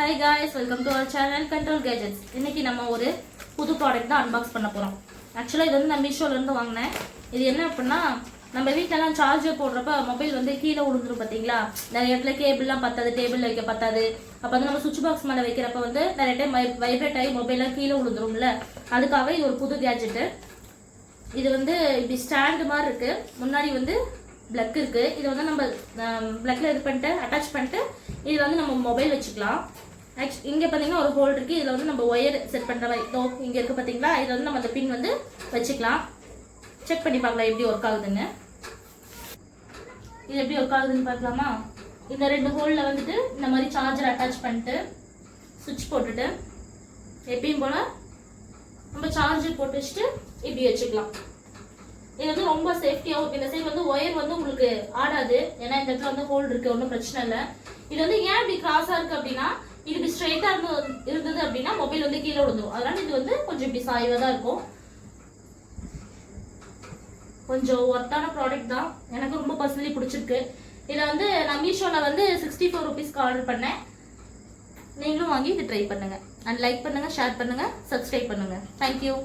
Hi guys, welcome to our channel Control Gadgets. இன்னைக்கு நம்ம ஒரு புது ப்ராடக்ட் தான் அன்பாக்ஸ் பண்ண போறோம். ஆக்சுவலா இது வந்து நான் மீஷோல இருந்து வாங்குனேன். இது என்ன அப்படினா நம்ம வீட்ல எல்லாம் சார்ஜர் போடுறப்ப மொபைல் வந்து கீழ விழுந்துரும் பாத்தீங்களா? நிறைய இடத்துல கேபிள்லாம் பத்தாது, டேபிள்ல வைக்க பத்தாது. அப்ப வந்து நம்ம சுவிட்ச் பாக்ஸ் மேல வைக்கிறப்ப வந்து நிறைய டைம் வைப்ரேட் ஆகி மொபைல்லாம் கீழ விழுந்துரும்ல. அதுக்காக இது ஒரு புது கேட்ஜெட். இது வந்து இப்படி ஸ்டாண்ட் மாதிரி இருக்கு. முன்னாடி வந்து பிளக் இருக்கு. இது வந்து நம்ம பிளக்ல இது பண்ணிட்டு அட்டாச் பண்ணிட்டு இது வந்து நம்ம மொபைல் வச்சுக்கலாம். இங்க பாத்தீங்கன்னா ஒரு ஹோல் இருக்கு. இதுல வந்து நம்ம ஒயர் செட் பண்ற மாதிரி இதோ இங்க இருக்கு பாத்தீங்களா? இதுல வந்து நம்ம அந்த பின் வந்து வச்சுக்கலாம். செக் பண்ணி பார்க்கலாம் எப்படி ஒர்க் ஆகுதுன்னு. இது எப்படி ஒர்க் ஆகுதுன்னு பார்க்கலாமா? இந்த ரெண்டு ஹோல்ல வந்துட்டு இந்த மாதிரி சார்ஜர் அட்டாச் பண்ணிட்டு சுவிட்ச் போட்டுட்டு எப்பயும் போல நம்ம சார்ஜர் போட்டு வச்சுட்டு இப்படி வச்சுக்கலாம். இது வந்து ரொம்ப சேஃப்டியாகவும் இந்த சைடு வந்து ஒயர் வந்து உங்களுக்கு ஆடாது. ஏன்னா இந்த இடத்துல வந்து ஹோல்ட் இருக்கு, ஒன்றும் பிரச்சனை இல்லை. இது வந்து ஏன் இப்படி கிராஸா இருக்கு அப்படின்னா இது இப்படி ஸ்ட்ரைட்டா இருந்தது அப்படின்னா மொபைல் வந்து கீழே விழுந்துடும். அதனால இது வந்து கொஞ்சம் இப்படி சாய்வா தான் இருக்கும். கொஞ்சம் ஒர்த்தான ப்ராடக்ட் தான், எனக்கு ரொம்ப பர்சனலி பிடிச்சிருக்கு. இதை வந்து நான் மீஷோல வந்து 64 rupeesக்கு ஆர்டர் பண்ணேன். நீங்களும் வாங்கி இது ட்ரை பண்ணுங்க. அண்ட் லைக் பண்ணுங்க, ஷேர் பண்ணுங்க, சப்ஸ்கிரைப் பண்ணுங்க. தேங்க்யூ.